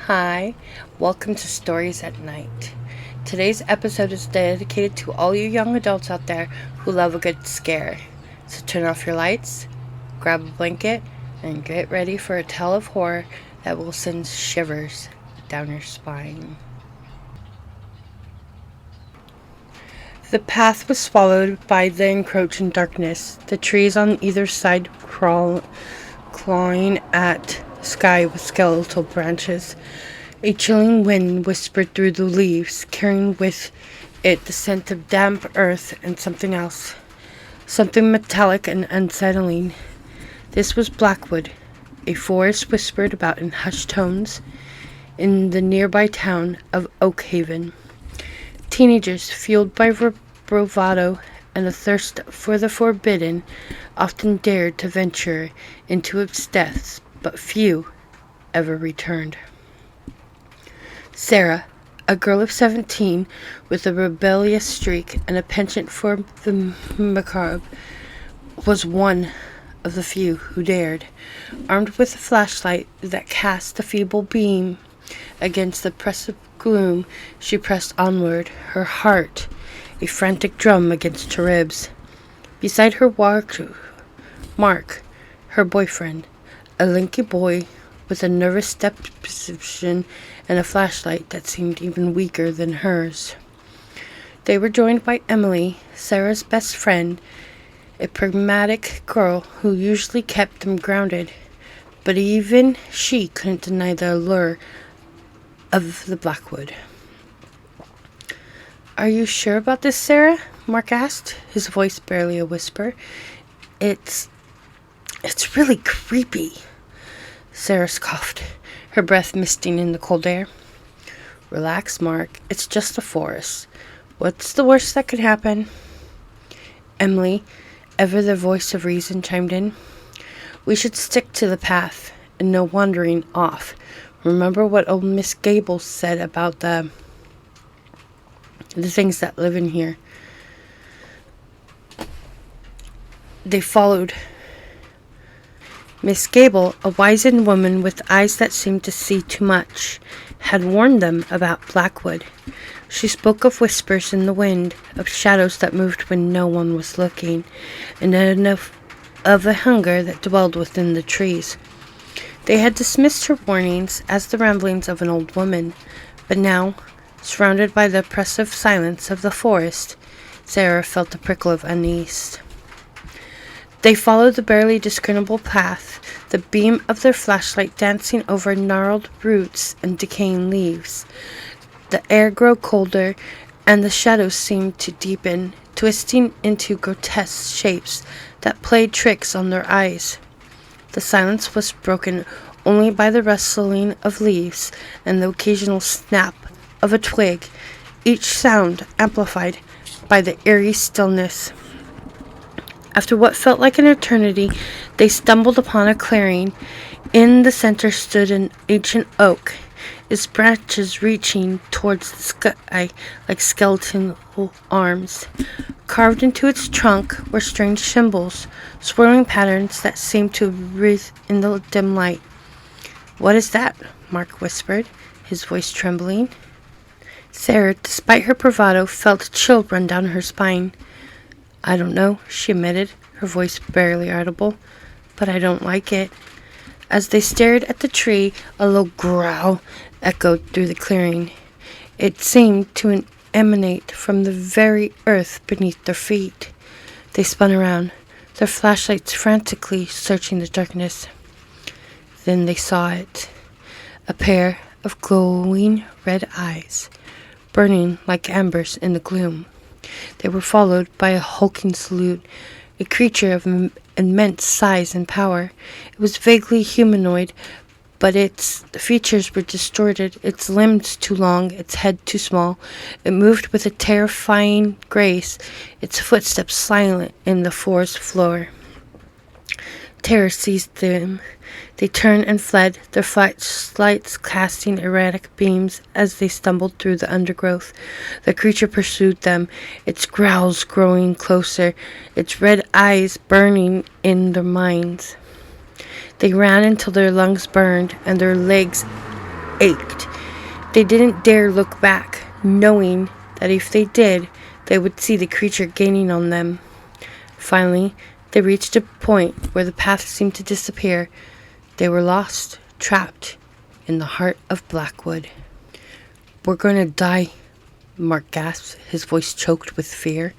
Hi, welcome to Stories at Night. Today's episode is dedicated to all you young adults out there who love a good scare. So turn off your lights, grab a blanket, and get ready for a tale of horror that will send shivers down your spine. The path was swallowed by the encroaching darkness, the trees on either side clawing at the sky with skeletal branches. A chilling wind whispered through the leaves, carrying with it the scent of damp earth and something else, something metallic and unsettling. This was Blackwood, a forest whispered about in hushed tones in the nearby town of Oak Haven. Teenagers, fueled by bravado and a thirst for the forbidden, often dared to venture into its depths, but few ever returned. Sarah, a girl of 17 with a rebellious streak and a penchant for the macabre, was one of the few who dared. Armed with a flashlight that cast a feeble beam against the oppressive gloom, she pressed onward, her heart a frantic drum against her ribs. Beside her walked Mark, her boyfriend, a lanky boy with a nervous disposition and a flashlight that seemed even weaker than hers. They were joined by Emily, Sarah's best friend, a pragmatic girl who usually kept them grounded, but even she couldn't deny the allure of the Blackwood. "Are you sure about this, Sarah?" Mark asked, his voice barely a whisper. It's really creepy," Sarah scoffed, her breath misting in the cold air. "Relax, Mark. It's just a forest. What's the worst that could happen?" Emily, ever the voice of reason, chimed in. "We should stick to the path and no wandering off. Remember what old Miss Gable said about the things that live in here." They followed. Miss Gable, a wizened woman with eyes that seemed to see too much, had warned them about Blackwood. She spoke of whispers in the wind, of shadows that moved when no one was looking, and of a hunger that dwelled within the trees. They had dismissed her warnings as the ramblings of an old woman, but now, surrounded by the oppressive silence of the forest, Sarah felt a prickle of unease. They followed the barely discernible path, the beam of their flashlight dancing over gnarled roots and decaying leaves. The air grew colder, and the shadows seemed to deepen, twisting into grotesque shapes that played tricks on their eyes. The silence was broken only by the rustling of leaves and the occasional snap of a twig, each sound amplified by the eerie stillness. After what felt like an eternity, they stumbled upon a clearing. In the center stood an ancient oak, its branches reaching towards the sky like skeletal arms. Carved into its trunk were strange symbols, swirling patterns that seemed to writhe in the dim light. "What is that?" Mark whispered, his voice trembling. Sarah, despite her bravado, felt a chill run down her spine. "I don't know," she admitted, her voice barely audible, "but I don't like it." As they stared at the tree, a low growl echoed through the clearing. It seemed to emanate from the very earth beneath their feet. They spun around, their flashlights frantically searching the darkness. Then they saw it, a pair of glowing red eyes, burning like embers in the gloom. They were followed by a hulking salute, a creature of immense size and power. It was vaguely humanoid, but its features were distorted, its limbs too long, its head too small. It moved with a terrifying grace, its footsteps silent in the forest floor. Terror seized them. They turned and fled, their flashlights casting erratic beams as they stumbled through the undergrowth. The creature pursued them, its growls growing closer, its red eyes burning in their minds. They ran until their lungs burned and their legs ached. They didn't dare look back, knowing that if they did, they would see the creature gaining on them. Finally, they reached a point where the path seemed to disappear. They were lost, trapped in the heart of Blackwood. "We're going to die," Mark gasped, his voice choked with fear.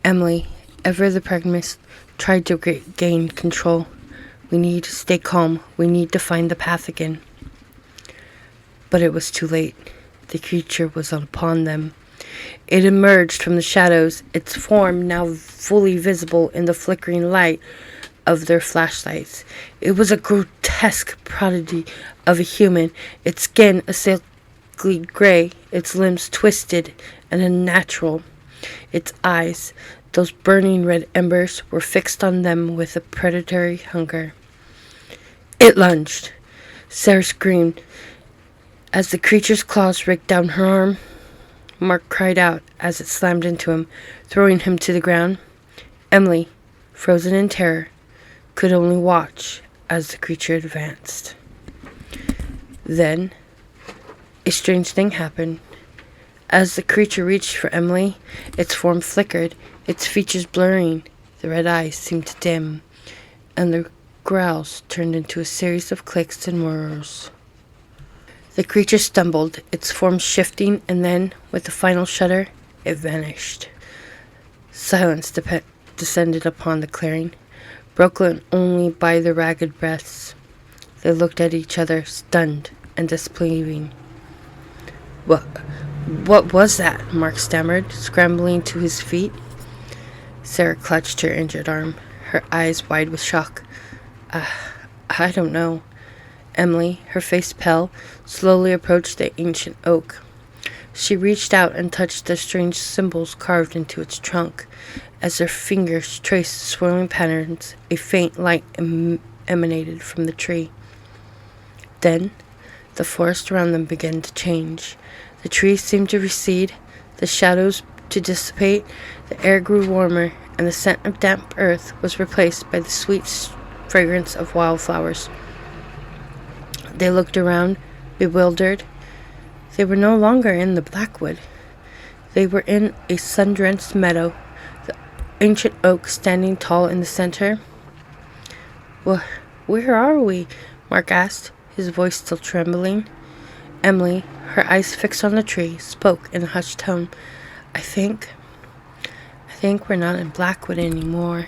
Emily, ever the pragmatist, tried to gain control. "We need to stay calm. We need to find the path again." But it was too late. The creature was upon them. It emerged from the shadows, its form now fully visible in the flickering light of their flashlights. It was a grotesque prodigy of a human, its skin a silky gray, its limbs twisted and unnatural. Its eyes, those burning red embers, were fixed on them with a predatory hunger. It lunged. Sarah screamed. As the creature's claws raked down her arm, Mark cried out as it slammed into him, throwing him to the ground. Emily, frozen in terror, could only watch as the creature advanced. Then, a strange thing happened. As the creature reached for Emily, its form flickered, its features blurring, the red eyes seemed to dim, and the growls turned into a series of clicks and whirs. The creature stumbled, its form shifting, and then, with a final shudder, it vanished. Silence descended upon the clearing, broken only by the ragged breaths. They looked at each other, stunned and disbelieving. What was that?" Mark stammered, scrambling to his feet. Sarah clutched her injured arm, her eyes wide with shock. I don't know." Emily, her face pale, slowly approached the ancient oak. She reached out and touched the strange symbols carved into its trunk. As their fingers traced the swirling patterns, a faint light emanated from the tree. Then, the forest around them began to change. The trees seemed to recede, the shadows to dissipate, the air grew warmer, and the scent of damp earth was replaced by the sweet fragrance of wildflowers. They looked around, bewildered. They were no longer in the Blackwood. They were in a sun-drenched meadow, the ancient oak standing tall in the center. Where are we?" Mark asked, his voice still trembling. Emily, her eyes fixed on the tree, spoke in a hushed tone. I think we're not in Blackwood anymore."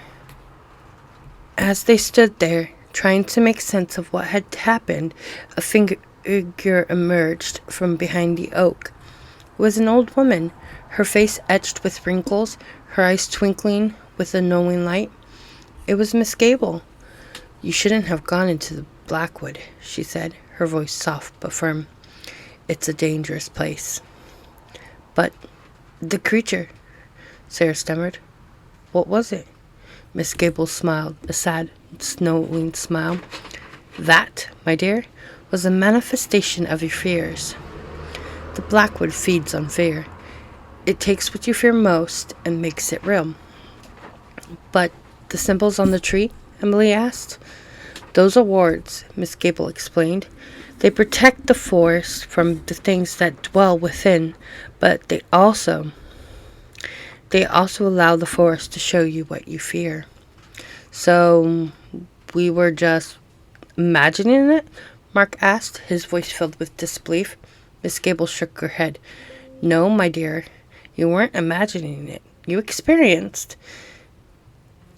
As they stood there, trying to make sense of what had happened, a figure emerged from behind the oak. It was an old woman, her face etched with wrinkles, her eyes twinkling with a knowing light. It was Miss Gable. "You shouldn't have gone into the Blackwood," she said, her voice soft but firm. "It's a dangerous place." "But the creature," Sarah stammered. "What was it?" Miss Gable smiled, a sad, snowing smile. "That, my dear, was a manifestation of your fears. The Blackwood feeds on fear. It takes what you fear most and makes it real." "But the symbols on the tree?" Emily asked. "Those are wards," Miss Gable explained. "They protect the forest from the things that dwell within, but they also allow the forest to show you what you fear." "So we were just imagining it?" Mark asked, his voice filled with disbelief. Miss Gable shook her head. "No, my dear, you weren't imagining it. You experienced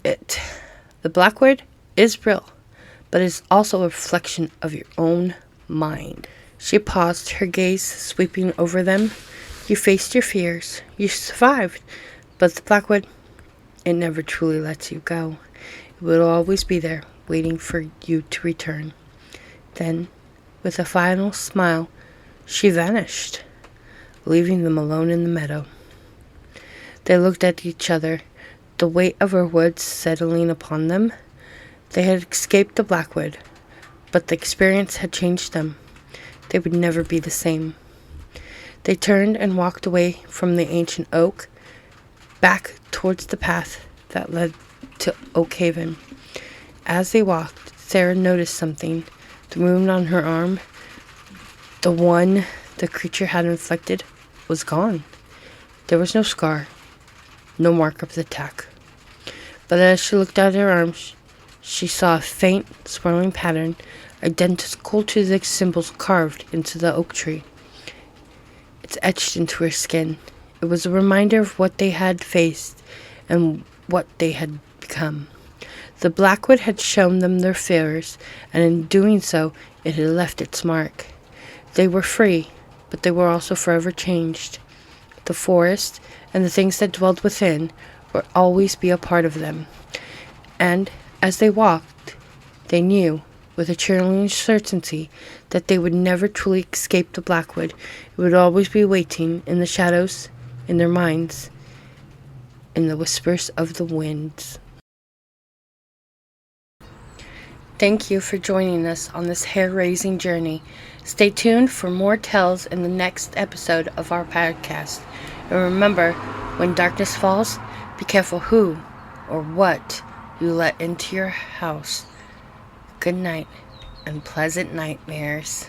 it. The Blackwood is real, but it is also a reflection of your own mind." She paused, her gaze sweeping over them. "You faced your fears. You survived. But the Blackwood, it never truly lets you go. It will always be there, waiting for you to return." Then, with a final smile, she vanished, leaving them alone in the meadow. They looked at each other, the weight of her words settling upon them. They had escaped the Blackwood, but the experience had changed them. They would never be the same. They turned and walked away from the ancient oak, back towards the path that led to Oak Haven. As they walked, Sarah noticed something. The wound on her arm, The one the creature had inflicted was gone. There was no scar, no mark of the attack. But as she looked at her arms, she saw a faint, swirling pattern identical to the symbols carved into the oak tree. It's etched into her skin. It was a reminder of what they had faced and what they had become. The Blackwood had shown them their fears, and in doing so, it had left its mark. They were free, but they were also forever changed. The forest and the things that dwelled within would always be a part of them. And as they walked, they knew, with a chilling certainty, that they would never truly escape the Blackwood. It would always be waiting in the shadows, in their minds, in the whispers of the winds. Thank you for joining us on this hair-raising journey. Stay tuned for more tales in the next episode of our podcast. And remember, when darkness falls, be careful who or what you let into your house. Good night and pleasant nightmares.